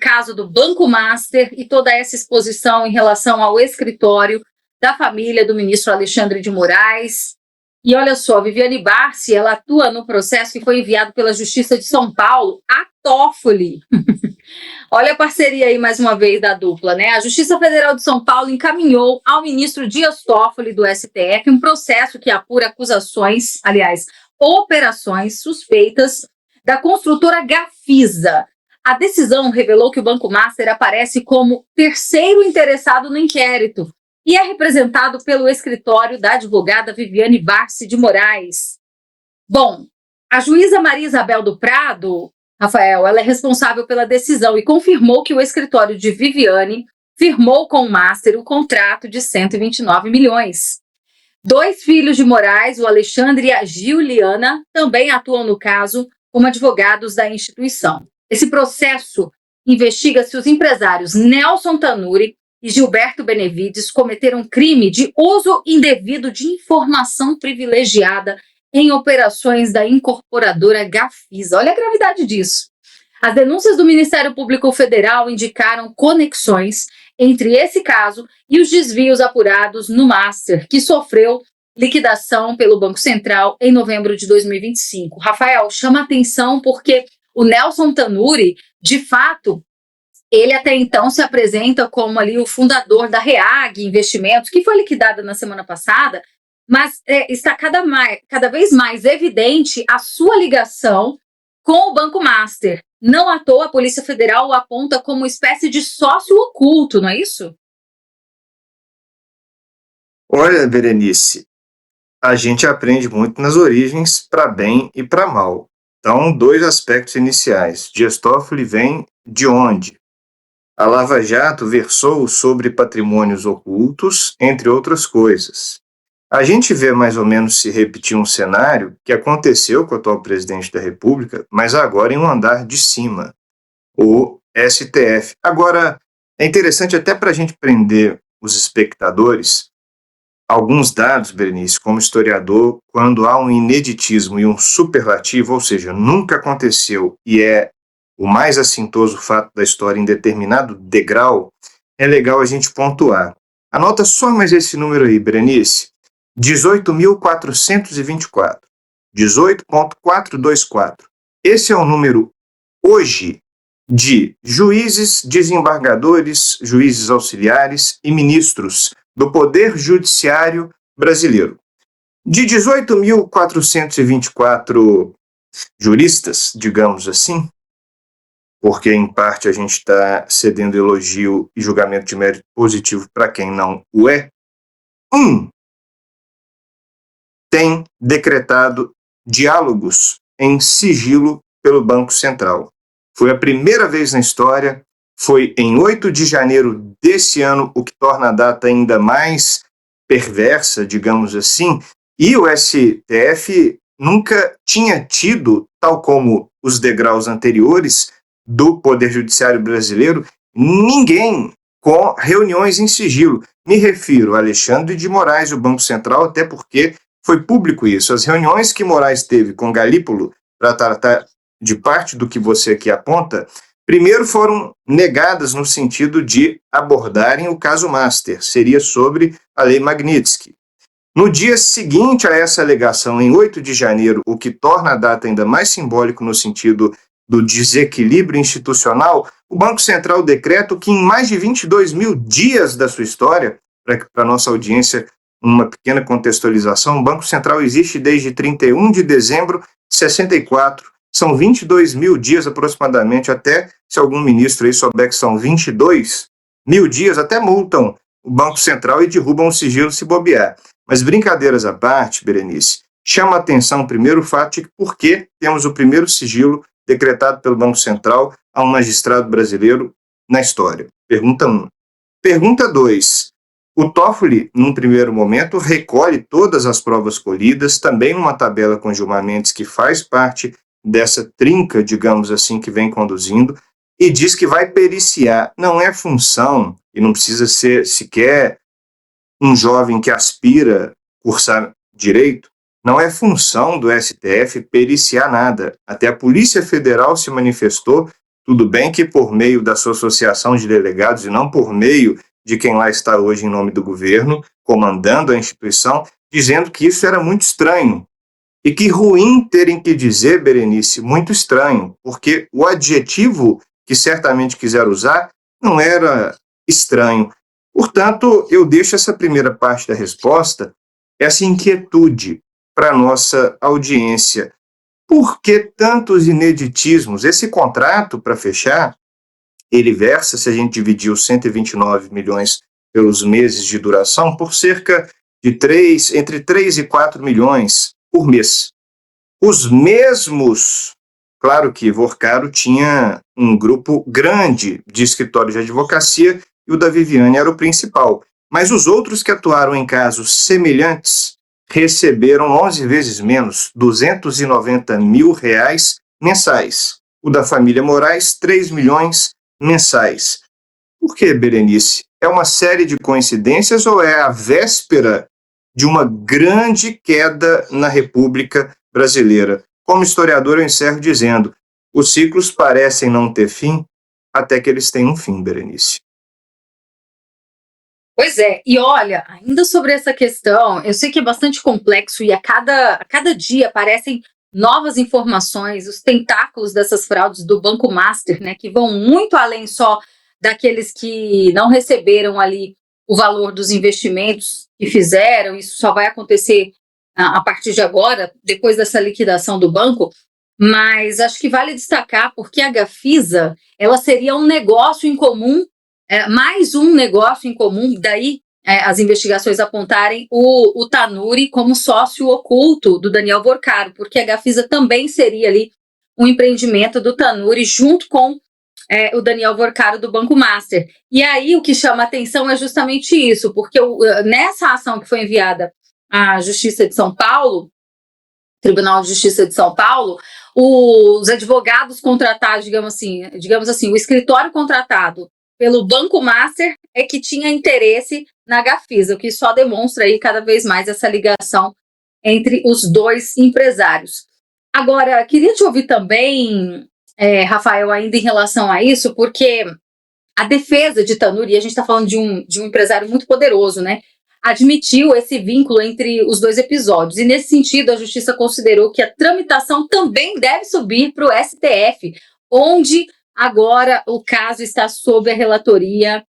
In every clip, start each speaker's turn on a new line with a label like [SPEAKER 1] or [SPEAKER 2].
[SPEAKER 1] caso do Banco Master e toda essa exposição em relação ao escritório da família do ministro Alexandre de Moraes. E olha só, Viviane Barsi, ela atua no processo que foi enviado pela Justiça de São Paulo à Toffoli. Olha a parceria aí mais uma vez da dupla, né? A Justiça Federal de São Paulo encaminhou ao ministro Dias Toffoli do STF um processo que apura acusações, aliás, operações suspeitas da construtora Gafisa. A decisão revelou que o Banco Master aparece como terceiro interessado no inquérito e é representado pelo escritório da advogada Viviane Barsi de Moraes. Bom, a juíza Maria Isabel do Prado, Rafael, ela é responsável pela decisão e confirmou que o escritório de Viviane firmou com o Master o contrato de 129 milhões. 2 filhos de Moraes, o Alexandre e a Giuliana, também atuam no caso como advogados da instituição. Esse processo investiga se os empresários Nelson Tanuri e Gilberto Benevides cometeram crime de uso indevido de informação privilegiada em operações da incorporadora Gafisa. Olha a gravidade disso. As denúncias do Ministério Público Federal indicaram conexões entre esse caso e os desvios apurados no Master, que sofreu liquidação pelo Banco Central em novembro de 2025. Rafael, chama atenção porque o Nelson Tanuri, de fato, ele até então se apresenta como ali o fundador da REAG Investimentos, que foi liquidada na semana passada, mas está cada vez mais evidente a sua ligação com o Banco Master. Não à toa, a Polícia Federal o aponta como uma espécie de sócio oculto, não é isso?
[SPEAKER 2] Olha, Berenice, a gente aprende muito nas origens, para bem e para mal. Então, 2 aspectos iniciais. Dias Toffoli vem de onde? A Lava Jato versou sobre patrimônios ocultos, entre outras coisas. A gente vê mais ou menos se repetir um cenário que aconteceu com o atual presidente da República, mas agora em um andar de cima, o STF. Agora, é interessante até para a gente prender os espectadores, alguns dados, Berenice, como historiador, quando há um ineditismo e um superlativo, ou seja, nunca aconteceu e é o mais assintoso fato da história em determinado degrau, é legal a gente pontuar. Anota só mais esse número aí, Berenice. 18.424. 18.424. Esse é o número, hoje, de juízes, desembargadores, juízes auxiliares e ministros do Poder Judiciário brasileiro. De 18.424 juristas, digamos assim, porque em parte a gente está cedendo elogio e julgamento de mérito positivo para quem não o é, tem decretado diálogos em sigilo pelo Banco Central. Foi a primeira vez na história, foi em 8 de janeiro desse ano, o que torna a data ainda mais perversa, digamos assim, e o STF nunca tinha tido, tal como os degraus anteriores do Poder Judiciário brasileiro, ninguém com reuniões em sigilo. Me refiro a Alexandre de Moraes e o Banco Central, até porque foi público isso. As reuniões que Moraes teve com Galípolo para tratar de parte do que você aqui aponta, primeiro foram negadas no sentido de abordarem o caso Master, seria sobre a Lei Magnitsky. No dia seguinte a essa alegação, em 8 de janeiro, o que torna a data ainda mais simbólico no sentido do desequilíbrio institucional, o Banco Central decreta que em mais de 22 mil dias da sua história, para a nossa audiência, uma pequena contextualização, o Banco Central existe desde 31 de dezembro de 64, são 22 mil dias aproximadamente, até se algum ministro aí souber que são 22 mil dias, até multam o Banco Central e derrubam o sigilo se bobear. Mas brincadeiras à parte, Berenice, chama a atenção primeiro o fato de que por que temos o primeiro sigilo decretado pelo Banco Central a um magistrado brasileiro na história. Pergunta 1. Pergunta 2. O Toffoli, num primeiro momento, recolhe todas as provas colhidas, também numa tabela com Gilmar Mendes, que faz parte dessa trinca, digamos assim, que vem conduzindo, e diz que vai periciar. Não é função, e não precisa ser sequer um jovem que aspira a cursar direito, não é função do STF periciar nada. Até a Polícia Federal se manifestou Tudo bem que por meio da sua associação de delegados e não por meio de quem lá está hoje em nome do governo, comandando a instituição, dizendo que isso era muito estranho. E que ruim terem que dizer, Berenice, muito estranho, porque o adjetivo que certamente quiseram usar não era estranho. Portanto, eu deixo essa primeira parte da resposta, essa inquietude para a nossa audiência. Por que tantos ineditismos? Esse contrato, para fechar, ele versa, se a gente dividir os 129 milhões pelos meses de duração, por cerca de entre 3 e 4 milhões por mês. Os mesmos, claro que Vorcaro tinha um grupo grande de escritórios de advocacia e o da Viviane era o principal, mas os outros que atuaram em casos semelhantes receberam 11 vezes menos, R$ 290 mil mensais. O da família Moraes, 3 milhões mensais. Por que, Berenice? É uma série de coincidências ou é a véspera de uma grande queda na República Brasileira? Como historiador, eu encerro dizendo: os ciclos parecem não ter fim até que eles tenham um fim, Berenice.
[SPEAKER 1] Pois é, e olha, ainda sobre essa questão, eu sei que é bastante complexo e a cada dia aparecem novas informações, os tentáculos dessas fraudes do Banco Master, né, que vão muito além só daqueles que não receberam ali o valor dos investimentos que fizeram. Isso só vai acontecer a partir de agora, depois dessa liquidação do banco, mas acho que vale destacar porque a Gafisa, ela seria um negócio em comum, mais um negócio em comum, daí as investigações apontarem o Tanuri como sócio oculto do Daniel Vorcaro, porque a Gafisa também seria ali um empreendimento do Tanuri junto com o Daniel Vorcaro do Banco Master. E aí o que chama atenção é justamente isso, porque nessa ação que foi enviada à Justiça de São Paulo, Tribunal de Justiça de São Paulo, os advogados contratados, digamos assim, o escritório contratado pelo Banco Master é que tinha interesse na Gafisa, o que só demonstra aí cada vez mais essa ligação entre os dois empresários. Agora, queria te ouvir também, Rafael, ainda em relação a isso, porque a defesa de Tanuri, e a gente está falando de um empresário muito poderoso, né? Admitiu esse vínculo entre os dois episódios. E, nesse sentido, a Justiça considerou que a tramitação também deve subir para o STF, onde agora o caso está sob a relatoria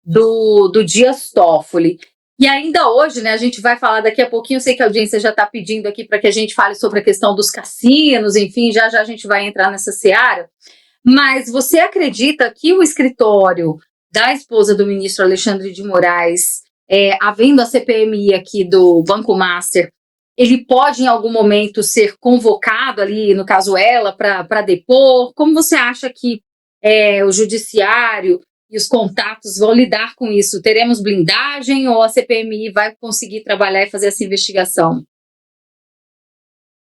[SPEAKER 1] do Dias Toffoli. E ainda hoje, né, a gente vai falar daqui a pouquinho, eu sei que a audiência já está pedindo aqui para que a gente fale sobre a questão dos cassinos, enfim, já a gente vai entrar nessa seara. Mas você acredita que o escritório da esposa do ministro Alexandre de Moraes, havendo a CPMI aqui do Banco Master, ele pode em algum momento ser convocado ali, no caso ela, para depor? Como você acha que o judiciário e os contatos vão lidar com isso? Teremos blindagem ou a CPMI vai conseguir trabalhar e fazer essa investigação?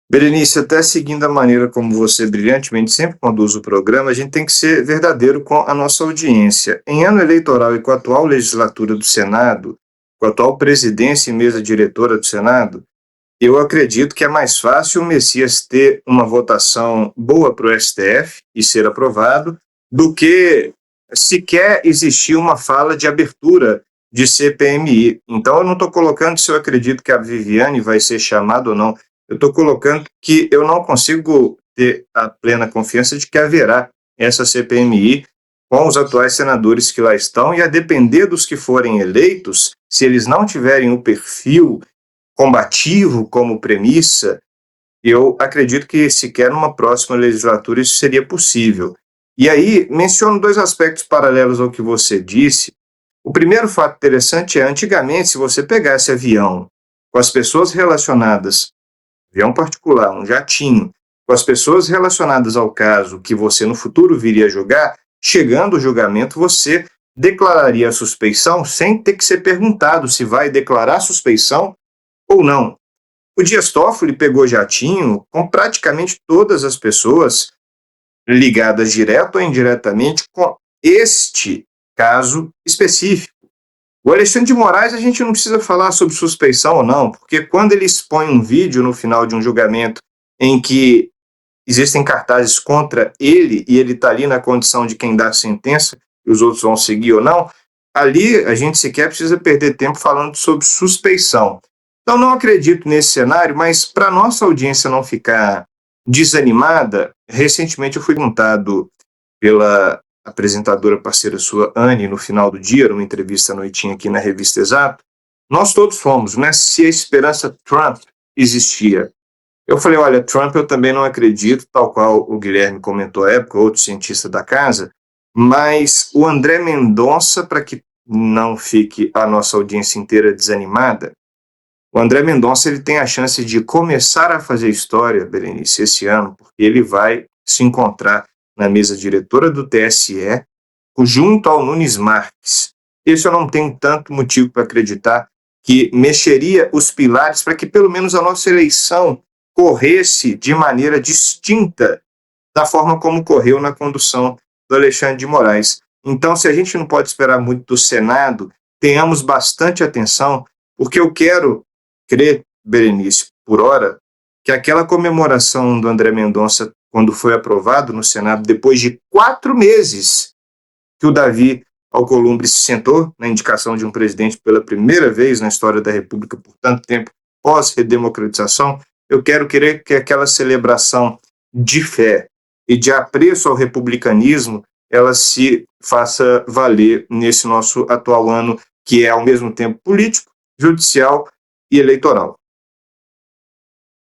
[SPEAKER 2] Berenice, até seguindo a maneira como você brilhantemente sempre conduz o programa, a gente tem que ser verdadeiro com a nossa audiência. Em ano eleitoral e com a atual legislatura do Senado, com a atual presidência e mesa diretora do Senado, eu acredito que é mais fácil o Messias ter uma votação boa para o STF e ser aprovado do que sequer existir uma fala de abertura de CPMI. Então, eu não estou colocando se eu acredito que a Viviane vai ser chamada ou não. Eu estou colocando que eu não consigo ter a plena confiança de que haverá essa CPMI com os atuais senadores que lá estão, e a depender dos que forem eleitos, se eles não tiverem o perfil combativo como premissa, eu acredito que sequer numa próxima legislatura isso seria possível. E aí, menciono dois aspectos paralelos ao que você disse. O primeiro fato interessante é, antigamente, se você pegasse avião com as pessoas relacionadas, avião particular, um jatinho, com as pessoas relacionadas ao caso que você no futuro viria a julgar, chegando o julgamento, você declararia a suspeição sem ter que ser perguntado se vai declarar suspeição ou não. O Dias Toffoli pegou jatinho com praticamente todas as pessoas ligadas direto ou indiretamente com este caso específico. O Alexandre de Moraes, a gente não precisa falar sobre suspeição ou não, porque quando ele expõe um vídeo no final de um julgamento em que existem cartazes contra ele e ele está ali na condição de quem dá a sentença e os outros vão seguir ou não, ali a gente sequer precisa perder tempo falando sobre suspeição. Então não acredito nesse cenário, mas para nossa audiência não ficar desanimada, recentemente eu fui perguntado pela apresentadora parceira sua, Anne, no final do dia, numa entrevista à noitinha aqui na Revista Exato, nós todos fomos, né, se a esperança Trump existia. Eu falei, olha, Trump eu também não acredito, tal qual o Guilherme comentou à época, outro cientista da casa, mas o André Mendonça, para que não fique a nossa audiência inteira desanimada, o André Mendonça ele tem a chance de começar a fazer história, Berenice, esse ano, porque ele vai se encontrar na mesa diretora do TSE, junto ao Nunes Marques. Isso eu não tenho tanto motivo para acreditar que mexeria os pilares para que pelo menos a nossa eleição corresse de maneira distinta da forma como correu na condução do Alexandre de Moraes. Então, se a gente não pode esperar muito do Senado, tenhamos bastante atenção, porque eu quero crer, Berenice, por hora, que aquela comemoração do André Mendonça, quando foi aprovado no Senado, depois de 4 meses que o Davi Alcolumbre se sentou na indicação de um presidente pela primeira vez na história da República por tanto tempo, pós-redemocratização, eu quero querer que aquela celebração de fé e de apreço ao republicanismo, ela se faça valer nesse nosso atual ano, que é ao mesmo tempo político, judicial e eleitoral.